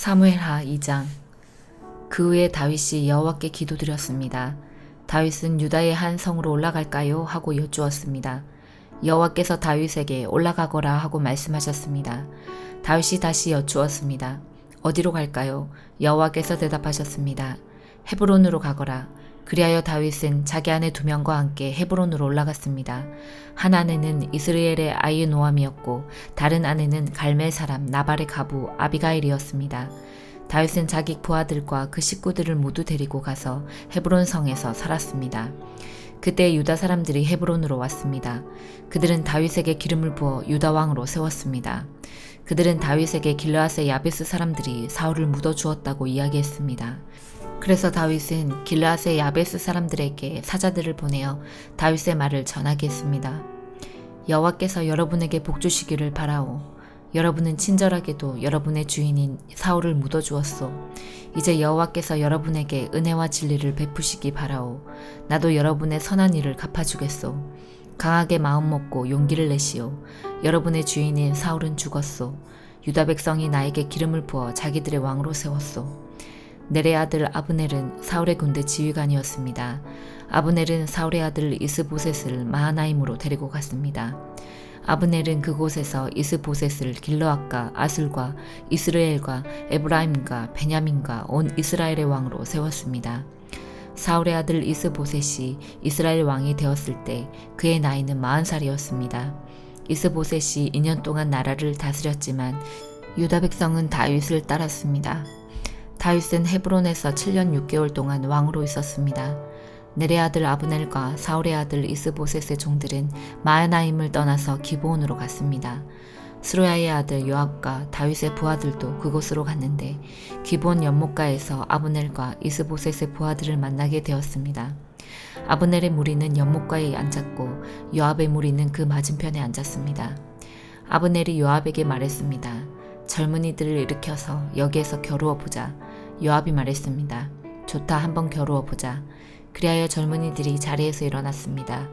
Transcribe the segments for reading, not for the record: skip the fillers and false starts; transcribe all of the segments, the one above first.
사무엘하 2장. 그 후에 다윗이 여호와께 기도드렸습니다. 다윗은 유다의 한 성으로 올라갈까요? 하고 여쭈었습니다. 여호와께서 다윗에게 올라가거라 하고 말씀하셨습니다. 다윗이 다시 여쭈었습니다. 어디로 갈까요? 여호와께서 대답하셨습니다. 헤브론으로 가거라. 그리하여 다윗은 자기 아내 2명과 함께 헤브론으로 올라갔습니다. 한 아내는 이스라엘의 아히노암이었고 다른 아내는 갈멜 사람 나발의 가부 아비가일이었습니다. 다윗은 자기 부하들과 그 식구들을 모두 데리고 가서 헤브론 성에서 살았습니다. 그때 유다 사람들이 헤브론으로 왔습니다. 그들은 다윗에게 기름을 부어 유다 왕으로 세웠습니다. 그들은 다윗에게 길르앗의 야베스 사람들이 사울을 묻어주었다고 이야기했습니다. 그래서 다윗은 길르앗의 야베스 사람들에게 사자들을 보내어 다윗의 말을 전하게 했습니다. 여호와께서 여러분에게 복 주시기를 바라오. 여러분은 친절하게도 여러분의 주인인 사울을 묻어주었소. 이제 여호와께서 여러분에게 은혜와 진리를 베푸시기 바라오. 나도 여러분의 선한 일을 갚아주겠소. 강하게 마음 먹고 용기를 내시오. 여러분의 주인인 사울은 죽었소. 유다 백성이 나에게 기름을 부어 자기들의 왕으로 세웠소. 넬의 아들 아브넬은 사울의 군대 지휘관이었습니다. 아브넬은 사울의 아들 이스보셋을 마하나임으로 데리고 갔습니다. 아브넬은 그곳에서 이스보셋을 길르앗과 아술과 이스라엘과 에브라임과 베냐민과 온 이스라엘의 왕으로 세웠습니다. 사울의 아들 이스보셋이 이스라엘 왕이 되었을 때 그의 나이는 40살이었습니다. 이스보셋이 2년 동안 나라를 다스렸지만 유다 백성은 다윗을 따랐습니다. 다윗은 헤브론에서 7년 6개월 동안 왕으로 있었습니다. 넬의 아들 아브넬과 사울의 아들 이스보셋의 종들은 마하나임을 떠나서 기브온으로 갔습니다. 스루야의 아들 요압과 다윗의 부하들도 그곳으로 갔는데 기브온 연못가에서 아브넬과 이스보셋의 부하들을 만나게 되었습니다. 아브넬의 무리는 연못가에 앉았고 요압의 무리는 그 맞은편에 앉았습니다. 아브넬이 요압에게 말했습니다. 젊은이들을 일으켜서 여기에서 겨루어 보자. 요압이 말했습니다. 좋다, 한번 겨루어 보자. 그리하여 젊은이들이 자리에서 일어났습니다.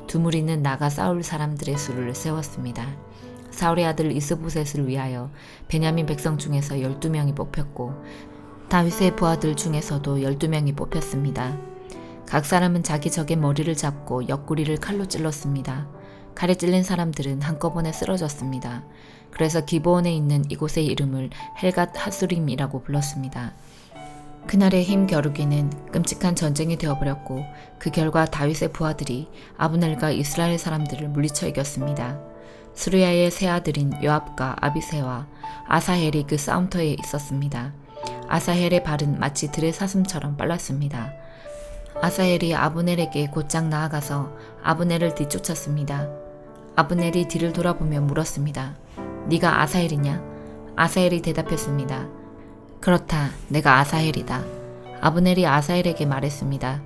두 무리는 나가 싸울 사람들의 수를 세웠습니다. 사울의 아들 이스보셋을 위하여 베냐민 백성 중에서 12명이 뽑혔고 다윗의 부하들 중에서도 12명이 뽑혔습니다. 각 사람은 자기 적의 머리를 잡고 옆구리를 칼로 찔렀습니다. 칼에 찔린 사람들은 한꺼번에 쓰러졌습니다. 그래서 기브온에 있는 이곳의 이름을 헬갓 하수림이라고 불렀습니다. 그날의 힘 겨루기는 끔찍한 전쟁이 되어버렸고 그 결과 다윗의 부하들이 아브넬과 이스라엘 사람들을 물리쳐 이겼습니다. 스루야의 세 아들인 요압과 아비새와 아사헬이 그 싸움터에 있었습니다. 아사헬의 발은 마치 들의 사슴처럼 빨랐습니다. 아사헬이 아브넬에게 곧장 나아가서 아브넬을 뒤쫓았습니다. 아브넬이 뒤를 돌아보며 물었습니다. 네가 아사헬이냐? 아사헬이 대답했습니다. 그렇다, 내가 아사헬이다. 아브넬이 아사헬에게 말했습니다.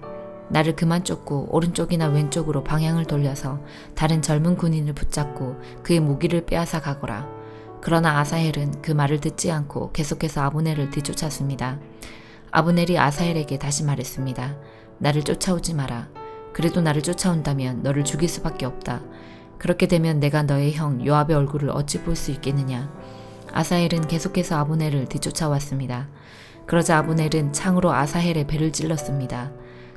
나를 그만 쫓고 오른쪽이나 왼쪽으로 방향을 돌려서 다른 젊은 군인을 붙잡고 그의 무기를 빼앗아 가거라. 그러나 아사헬은 그 말을 듣지 않고 계속해서 아브넬을 뒤쫓았습니다. 아브넬이 아사헬에게 다시 말했습니다. 나를 쫓아오지 마라. 그래도 나를 쫓아온다면 너를 죽일 수밖에 없다. 그렇게 되면 내가 너의 형 요압의 얼굴을 어찌 볼 수 있겠느냐. 아사헬은 계속해서 아브넬을 뒤쫓아왔습니다. 그러자 아브넬은 창으로 아사헬의 배를 찔렀습니다.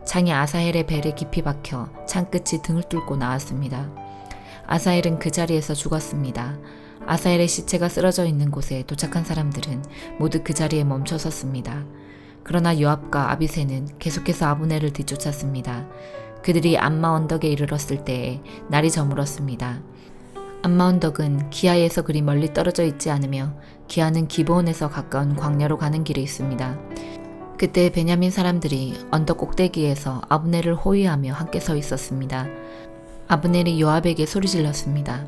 창이 아사헬의 배에 깊이 박혀 창끝이 등을 뚫고 나왔습니다. 아사헬은 그 자리에서 죽었습니다. 아사헬의 시체가 쓰러져 있는 곳에 도착한 사람들은 모두 그 자리에 멈춰 섰습니다. 그러나 요압과 아비새는 계속해서 아브넬을 뒤쫓았습니다. 그들이 암마 언덕에 이르렀을 때에 날이 저물었습니다. 암마 언덕은 기아에서 그리 멀리 떨어져 있지 않으며 기아는 기브온에서 가까운 광야로 가는 길에 있습니다. 그때 베냐민 사람들이 언덕 꼭대기에서 아브넬을 호위하며 함께 서 있었습니다. 아브넬이 요압에게 소리질렀습니다.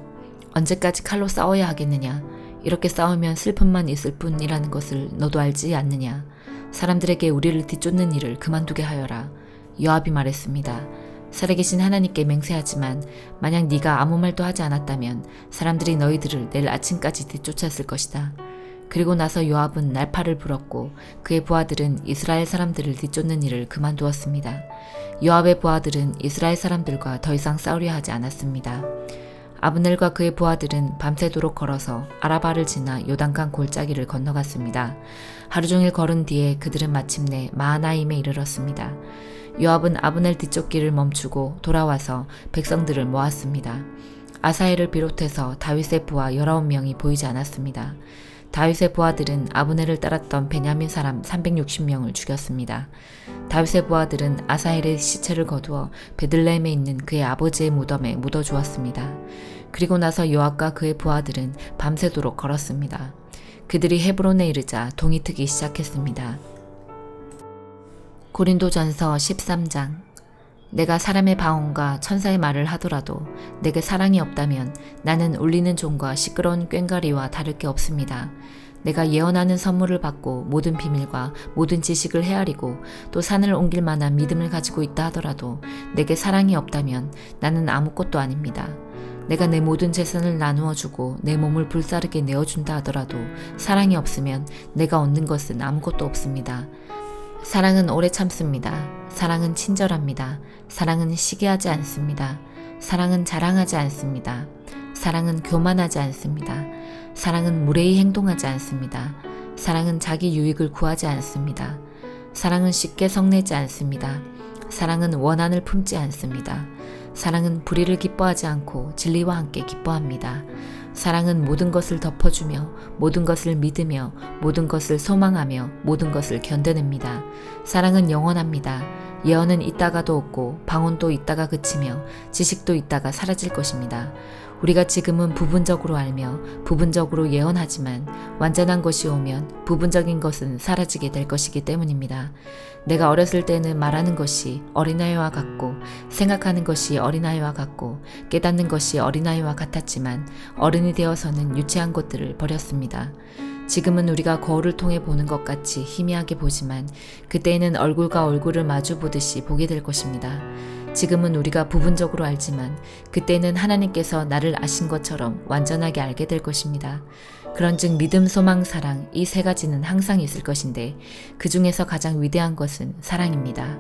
언제까지 칼로 싸워야 하겠느냐? 이렇게 싸우면 슬픔만 있을 뿐이라는 것을 너도 알지 않느냐? 사람들에게 우리를 뒤쫓는 일을 그만두게 하여라. 요압이 말했습니다. 살아계신 하나님께 맹세하지만 만약 네가 아무 말도 하지 않았다면 사람들이 너희들을 내일 아침까지 뒤쫓았을 것이다. 그리고 나서 요압은 날파를 불었고 그의 부하들은 이스라엘 사람들을 뒤쫓는 일을 그만두었습니다. 요압의 부하들은 이스라엘 사람들과 더 이상 싸우려 하지 않았습니다. 아브넬과 그의 부하들은 밤새도록 걸어서 아라바를 지나 요단강 골짜기를 건너갔습니다. 하루 종일 걸은 뒤에 그들은 마침내 마하나임에 이르렀습니다. 요압은 아브넬 뒤쪽 길을 멈추고 돌아와서 백성들을 모았습니다. 아사헬을 비롯해서 다윗의 부하 19명이 보이지 않았습니다. 다윗의 부하들은 아브넬을 따랐던 베냐민 사람 360명을 죽였습니다. 다윗의 부하들은 아사헬의 시체를 거두어 베들레헴에 있는 그의 아버지의 무덤에 묻어주었습니다. 그리고 나서 요압과 그의 부하들은 밤새도록 걸었습니다. 그들이 헤브론에 이르자 동이 트기 시작했습니다. 고린도전서 13장. 내가 사람의 방언과 천사의 말을 하더라도 내게 사랑이 없다면 나는 울리는 종과 시끄러운 꽹과리와 다를 게 없습니다. 내가 예언하는 선물을 받고 모든 비밀과 모든 지식을 헤아리고 또 산을 옮길 만한 믿음을 가지고 있다 하더라도 내게 사랑이 없다면 나는 아무것도 아닙니다. 내가 내 모든 재산을 나누어 주고 내 몸을 불사르게 내어준다 하더라도 사랑이 없으면 내가 얻는 것은 아무것도 없습니다. 사랑은 오래 참습니다. 사랑은 친절합니다. 사랑은 시기하지 않습니다. 사랑은 자랑하지 않습니다. 사랑은 교만하지 않습니다. 사랑은 무례히 행동하지 않습니다. 사랑은 자기 유익을 구하지 않습니다. 사랑은 쉽게 성내지 않습니다. 사랑은 원한을 품지 않습니다. 사랑은 불의를 기뻐하지 않고 진리와 함께 기뻐합니다. 사랑은 모든 것을 덮어주며 모든 것을 믿으며 모든 것을 소망하며 모든 것을 견뎌냅니다. 사랑은 영원합니다. 예언은 있다가도 없고 방언도 있다가 그치며 지식도 있다가 사라질 것입니다. 우리가 지금은 부분적으로 알며 부분적으로 예언하지만 완전한 것이 오면 부분적인 것은 사라지게 될 것이기 때문입니다. 내가 어렸을 때는 말하는 것이 어린아이와 같고 생각하는 것이 어린아이와 같고 깨닫는 것이 어린아이와 같았지만 어른이 되어서는 유치한 것들을 버렸습니다. 지금은 우리가 거울을 통해 보는 것 같이 희미하게 보지만 그때에는 얼굴과 얼굴을 마주 보듯이 보게 될 것입니다. 지금은 우리가 부분적으로 알지만 그때는 하나님께서 나를 아신 것처럼 완전하게 알게 될 것입니다. 그런즉 믿음, 소망, 사랑 이 세 가지는 항상 있을 것인데 그 중에서 가장 위대한 것은 사랑입니다.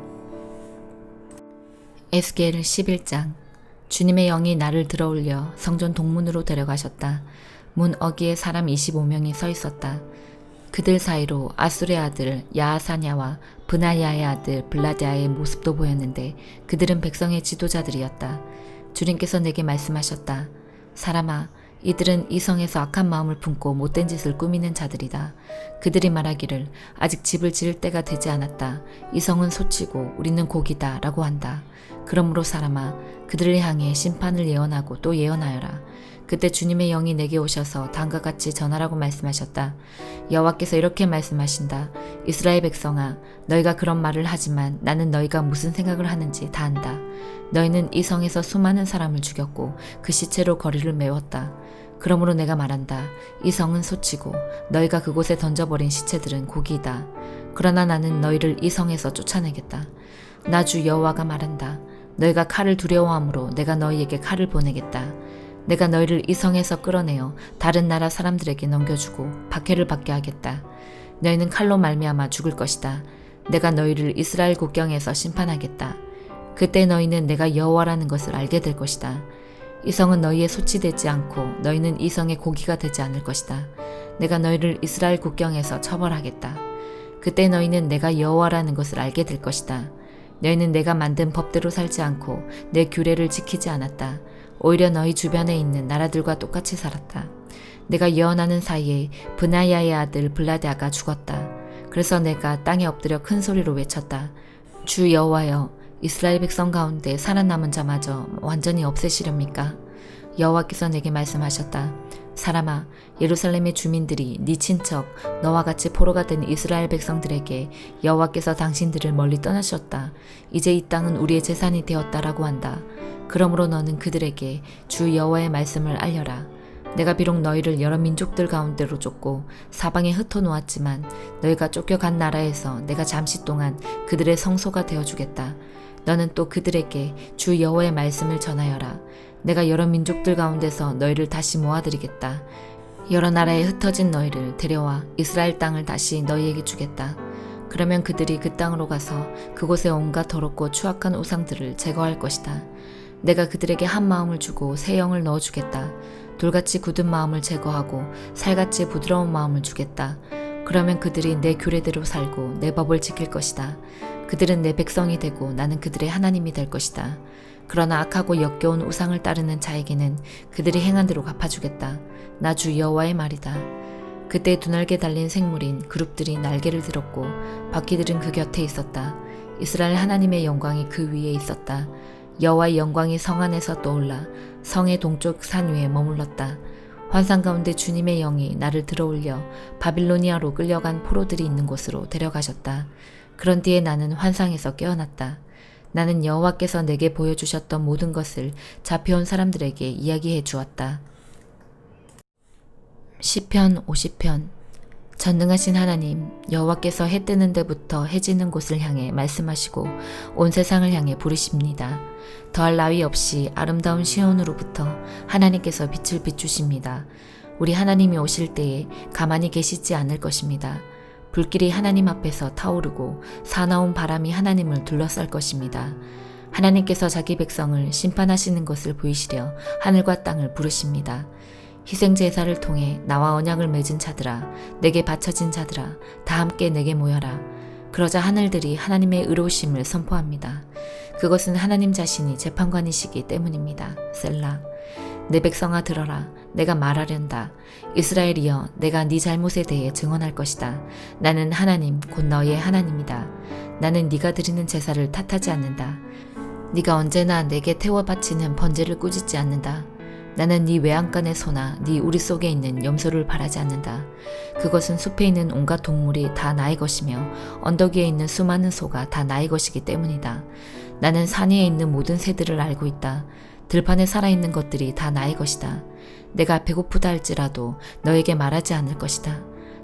에스겔 11장. 주님의 영이 나를 들어올려 성전 동문으로 데려가셨다. 문 어귀에 사람 25명이 서 있었다. 그들 사이로 아술의 아들 야하사냐와 브나야의 아들 블라드야의 모습도 보였는데 그들은 백성의 지도자들이었다. 주님께서 내게 말씀하셨다. 사람아, 이들은 이 성에서 악한 마음을 품고 못된 짓을 꾸미는 자들이다. 그들이 말하기를 아직 집을 지을 때가 되지 않았다. 이 성은 소치고 우리는 고기다 라고 한다. 그러므로 사람아, 그들을 향해 심판을 예언하고 또 예언하여라. 그때 주님의 영이 내게 오셔서 다음과 같이 전하라고 말씀하셨다. 여호와께서 이렇게 말씀하신다. 이스라엘 백성아, 너희가 그런 말을 하지만 나는 너희가 무슨 생각을 하는지 다 안다. 너희는 이 성에서 수많은 사람을 죽였고 그 시체로 거리를 메웠다. 그러므로 내가 말한다. 이 성은 소치고 너희가 그곳에 던져버린 시체들은 고기이다. 그러나 나는 너희를 이 성에서 쫓아내겠다. 나 주 여호와가 말한다. 너희가 칼을 두려워함으로 내가 너희에게 칼을 보내겠다. 내가 너희를 이 성에서 끌어내어 다른 나라 사람들에게 넘겨주고 박해를 받게 하겠다. 너희는 칼로 말미암아 죽을 것이다. 내가 너희를 이스라엘 국경에서 심판하겠다. 그때 너희는 내가 여호와라는 것을 알게 될 것이다. 이 성은 너희의 소치되지 않고 너희는 이 성의 고기가 되지 않을 것이다. 내가 너희를 이스라엘 국경에서 처벌하겠다. 그때 너희는 내가 여호와라는 것을 알게 될 것이다. 너희는 내가 만든 법대로 살지 않고 내 규례를 지키지 않았다. 오히려 너희 주변에 있는 나라들과 똑같이 살았다. 내가 예언하는 사이에 브나야의 아들 블라드야가 죽었다. 그래서 내가 땅에 엎드려 큰 소리로 외쳤다. 주 여호와여, 이스라엘 백성 가운데 살아남은 자마저 완전히 없애시렵니까? 여호와께서 내게 말씀하셨다. 사람아, 예루살렘의 주민들이 네 친척 너와 같이 포로가 된 이스라엘 백성들에게 여호와께서 당신들을 멀리 떠나셨다. 이제 이 땅은 우리의 재산이 되었다라고 한다. 그러므로 너는 그들에게 주 여호와의 말씀을 알려라. 내가 비록 너희를 여러 민족들 가운데로 쫓고 사방에 흩어놓았지만 너희가 쫓겨간 나라에서 내가 잠시 동안 그들의 성소가 되어주겠다. 너는 또 그들에게 주 여호와의 말씀을 전하여라. 내가 여러 민족들 가운데서 너희를 다시 모아드리겠다. 여러 나라에 흩어진 너희를 데려와 이스라엘 땅을 다시 너희에게 주겠다. 그러면 그들이 그 땅으로 가서 그곳의 온갖 더럽고 추악한 우상들을 제거할 것이다. 내가 그들에게 한 마음을 주고 새 영을 넣어주겠다. 돌같이 굳은 마음을 제거하고 살같이 부드러운 마음을 주겠다. 그러면 그들이 내 규례대로 살고 내 법을 지킬 것이다. 그들은 내 백성이 되고 나는 그들의 하나님이 될 것이다. 그러나 악하고 역겨운 우상을 따르는 자에게는 그들이 행한 대로 갚아주겠다. 나 주 여호와의 말이다. 그때 두 날개 달린 생물인 그룹들이 날개를 들었고 바퀴들은 그 곁에 있었다. 이스라엘 하나님의 영광이 그 위에 있었다. 여호와의 영광이 성 안에서 떠올라 성의 동쪽 산 위에 머물렀다. 환상 가운데 주님의 영이 나를 들어올려 바빌로니아로 끌려간 포로들이 있는 곳으로 데려가셨다. 그런 뒤에 나는 환상에서 깨어났다. 나는 여호와께서 내게 보여주셨던 모든 것을 잡혀온 사람들에게 이야기해 주었다. 시편 50편. 전능하신 하나님, 여호와께서 해 뜨는 데부터 해 지는 곳을 향해 말씀하시고 온 세상을 향해 부르십니다. 더할 나위 없이 아름다운 시온으로부터 하나님께서 빛을 비추십니다. 우리 하나님이 오실 때에 가만히 계시지 않을 것입니다. 불길이 하나님 앞에서 타오르고 사나운 바람이 하나님을 둘러쌀 것입니다. 하나님께서 자기 백성을 심판하시는 것을 보이시려 하늘과 땅을 부르십니다. 희생제사를 통해 나와 언약을 맺은 자들아, 내게 바쳐진 자들아, 다 함께 내게 모여라. 그러자 하늘들이 하나님의 의로우심을 선포합니다. 그것은 하나님 자신이 재판관이시기 때문입니다. 셀라. 내 백성아 들어라. 내가 말하련다. 이스라엘이여, 내가 네 잘못에 대해 증언할 것이다. 나는 하나님 곧 너의 하나님이다. 나는 네가 드리는 제사를 탓하지 않는다. 네가 언제나 내게 태워 바치는 번제를 꾸짖지 않는다. 나는 네 외양간의 소나 네 우리 속에 있는 염소를 바라지 않는다. 그것은 숲에 있는 온갖 동물이 다 나의 것이며 언덕 위에 있는 수많은 소가 다 나의 것이기 때문이다. 나는 산 위에 있는 모든 새들을 알고 있다. 들판에 살아있는 것들이 다 나의 것이다. 내가 배고프다 할지라도 너에게 말하지 않을 것이다.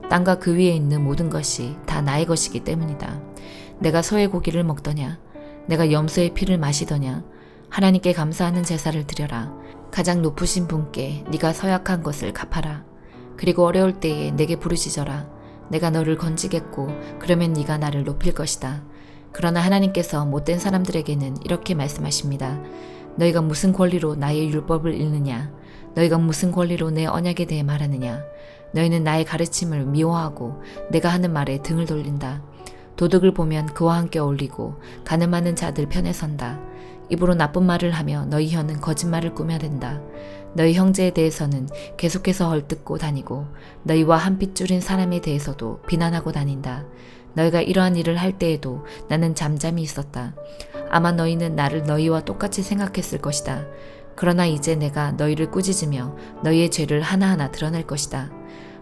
땅과 그 위에 있는 모든 것이 다 나의 것이기 때문이다. 내가 소의 고기를 먹더냐? 내가 염소의 피를 마시더냐? 하나님께 감사하는 제사를 드려라. 가장 높으신 분께 네가 서약한 것을 갚아라. 그리고 어려울 때에 내게 부르짖어라. 내가 너를 건지겠고 그러면 네가 나를 높일 것이다. 그러나 하나님께서 못된 사람들에게는 이렇게 말씀하십니다. 너희가 무슨 권리로 나의 율법을 읽느냐? 너희가 무슨 권리로 내 언약에 대해 말하느냐? 너희는 나의 가르침을 미워하고 내가 하는 말에 등을 돌린다. 도둑을 보면 그와 함께 어울리고 가늠하는 자들 편에 선다. 입으로 나쁜 말을 하며 너희 혀는 거짓말을 꾸며댄다. 너희 형제에 대해서는 계속해서 헐뜯고 다니고 너희와 한 핏줄인 사람에 대해서도 비난하고 다닌다. 너희가 이러한 일을 할 때에도 나는 잠잠히 있었다. 아마 너희는 나를 너희와 똑같이 생각했을 것이다. 그러나 이제 내가 너희를 꾸짖으며 너희의 죄를 하나하나 드러낼 것이다.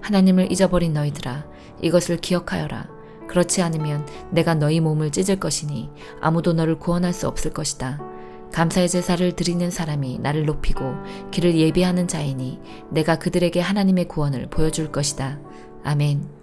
하나님을 잊어버린 너희들아, 이것을 기억하여라. 그렇지 않으면 내가 너희 몸을 찢을 것이니 아무도 너를 구원할 수 없을 것이다. 감사의 제사를 드리는 사람이 나를 높이고 길을 예비하는 자이니 내가 그들에게 하나님의 구원을 보여줄 것이다. 아멘.